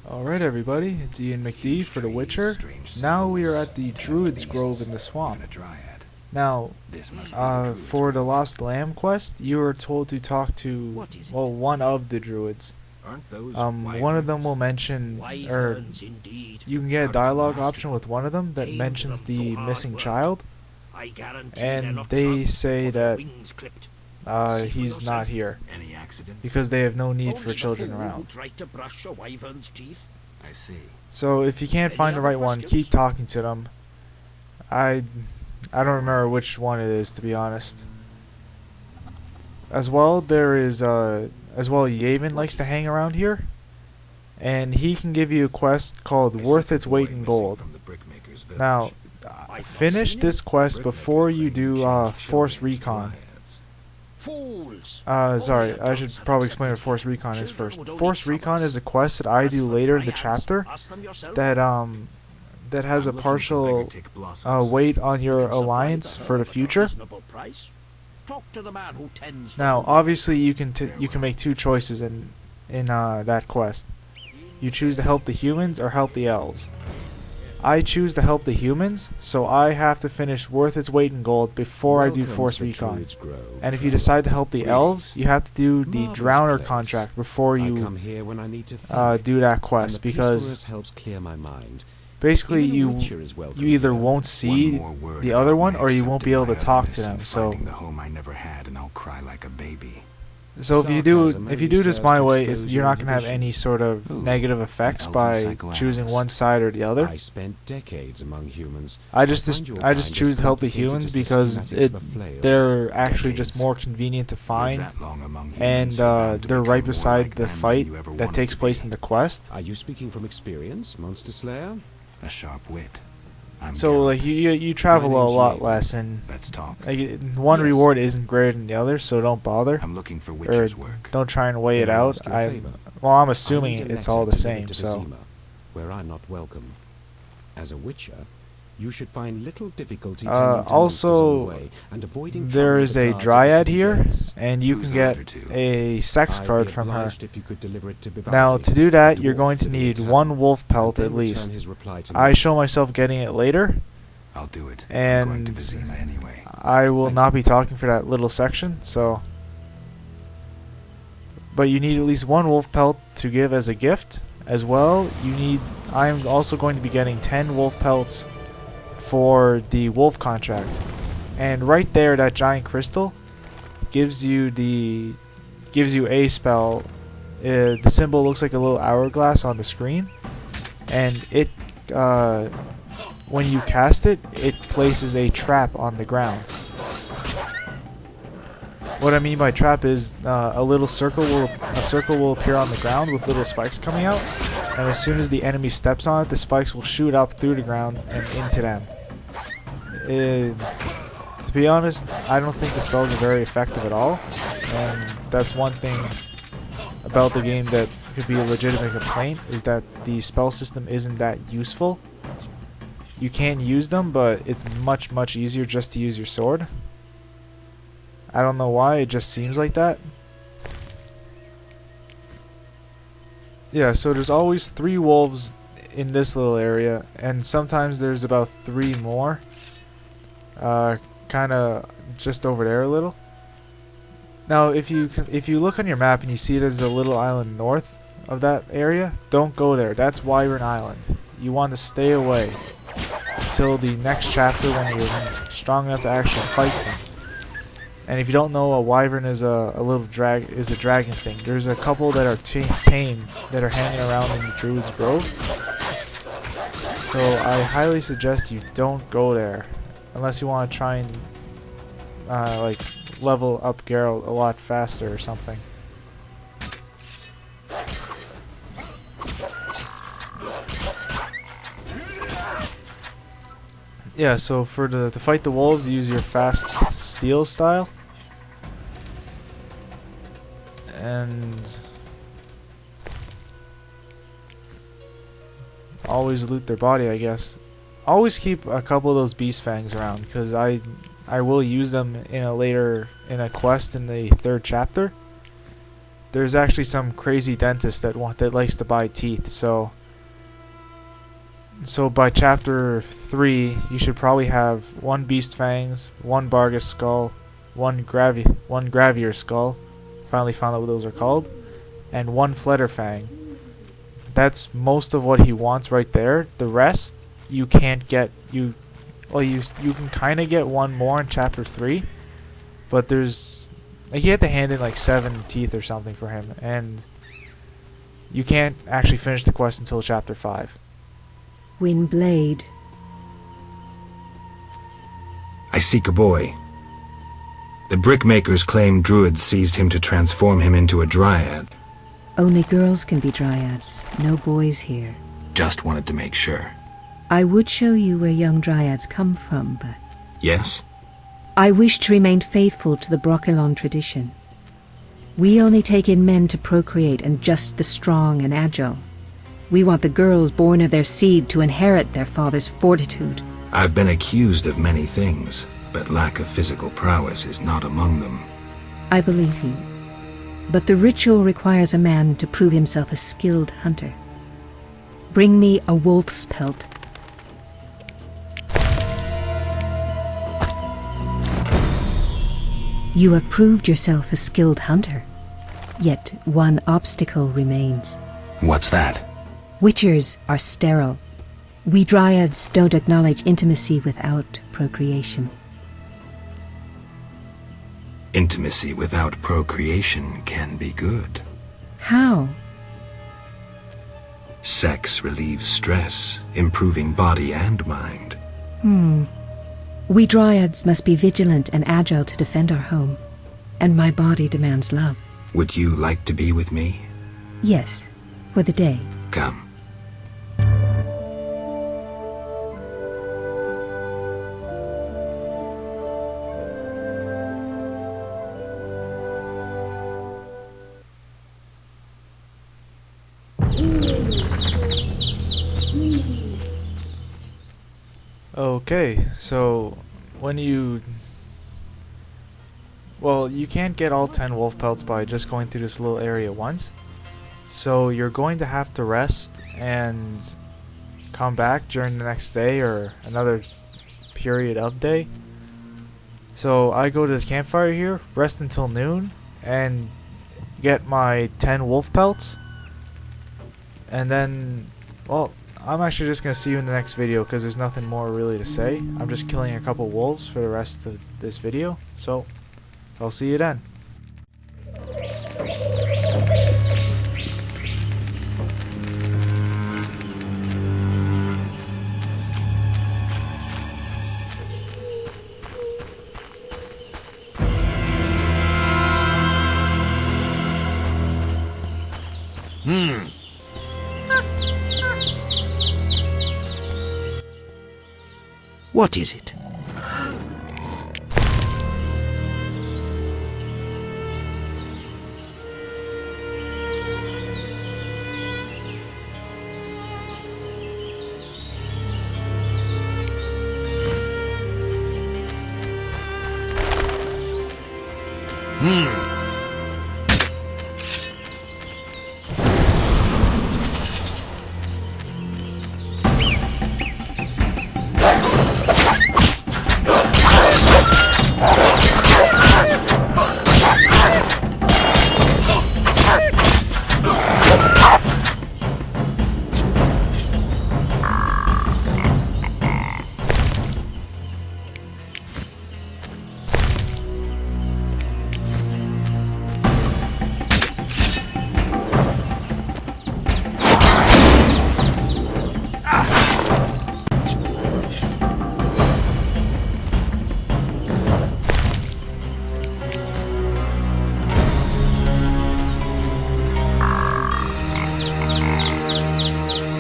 Alright everybody, it's Iain McD for The Witcher. Now we are at the Druids Grove in the swamp. Now, for the Lost Lamb quest, you are told to talk to, well, one of the Druids. One of them will mention, or you can get a dialogue option with one of them that mentions the missing child, and they say that he's not here because they have no need for children around. I see. So if you can't find the right one, keep talking to them. I don't remember which one it is, to be honest. As well, Iain likes to hang around here, and he can give you a quest called Worth Its Weight in Gold. Now, finish this quest before you do Force Recon. Sorry, I should probably explain what Force Recon is first. Force Recon is a quest that I do later in the chapter that has a partial weight on your alliance for the future. Now, obviously, you can make two choices in that quest. You choose to help the humans or help the elves. I choose to help the humans, so I have to finish Worth Its Weight in Gold before I do Force Recon. And if you decide to help the elves, you have to do the Drowner contract before you do that quest, because basically you either won't see the other one or you won't be able to talk to them. So if you do this my way, you're not gonna have any sort of negative effects by choosing one side or the other. I spent decades among humans. I just choose to help the humans because they're actually just more convenient to find, and they're right beside the fight that takes place in the quest. Are you speaking from experience, Monster Slayer? A sharp wit. So like you travel a lot less, and one reward isn't greater than the other, so don't bother. I'm looking for witcher's work. Don't try and weigh it out. I'm assuming it's all the same. So where I'm not welcome. As a witcher, you should find little difficulty also, there is a Dryad here, and you can get a sex card from her. Now, to do that, you're going to need one wolf pelt at least. I show myself getting it later, I'll do it. and I will not be talking for that little section. So, but you need at least one wolf pelt to give as a gift. As well, I'm also going to be getting 10 wolf pelts for the wolf contract, and right there, that giant crystal gives you a spell. The symbol looks like a little hourglass on the screen, and it when you cast it, it places a trap on the ground. What I mean by trap is a circle will appear on the ground with little spikes coming out, and as soon as the enemy steps on it, the spikes will shoot up through the ground and into them. To be honest, I don't think the spells are very effective at all, and that's one thing about the game that could be a legitimate complaint, is that the spell system isn't that useful. You can use them, but it's much easier just to use your sword. I don't know why, it just seems like that. Yeah, so there's always 3 wolves in this little area, and sometimes there's about 3 more. Kinda just over there a little. Now, if you look on your map and you see there's a little island north of that area, don't go there. That's Wyvern Island. You want to stay away until the next chapter when you're strong enough to actually fight them. And if you don't know, a wyvern is a dragon thing. There's a couple that are tame that are hanging around in the Druids Grove. So I highly suggest you don't go there unless you want to try and like level up Geralt a lot faster or something. Yeah, so to fight the wolves, use your fast steel style. And always loot their body, I guess. Always keep a couple of those beast fangs around, because I will use them in a quest in the 3rd chapter. there's actually some crazy dentist that likes to buy teeth. So by chapter 3, you should probably have 1 beast fangs, 1 Bargus skull, 1 gravier skull. Finally found out what those are called, and 1 fletter fang. That's most of what he wants right there. The rest you can't get. You can kind of get 1 more in chapter 3, but there's like you have to hand in like 7 teeth or something for him, and you can't actually finish the quest until chapter 5. Windblade. I seek a boy. The brickmakers claim Druids seized him to transform him into a Dryad. Only girls can be Dryads, no boys here. Just wanted to make sure. I would show you where young Dryads come from, but Yes? I wish to remain faithful to the Brokilon tradition. We only take in men to procreate, and just the strong and agile. We want the girls born of their seed to inherit their father's fortitude. I've been accused of many things, but lack of physical prowess is not among them. I believe you. But the ritual requires a man to prove himself a skilled hunter. Bring me a wolf's pelt. You have proved yourself a skilled hunter. Yet one obstacle remains. What's that? Witchers are sterile. We Dryads don't acknowledge intimacy without procreation. Intimacy without procreation can be good. How? Sex relieves stress, improving body and mind. We Dryads must be vigilant and agile to defend our home. And my body demands love. Would you like to be with me? Yes, for the day. Come. Okay, so when you can't get all 10 wolf pelts by just going through this little area once. So you're going to have to rest and come back during the next day or another period of day. So I go to the campfire here, rest until noon, and get my 10 wolf pelts. And then, well, I'm actually just going to see you in the next video because there's nothing more really to say. I'm just killing a couple wolves for the rest of this video. So, I'll see you then. What is it? Hmm.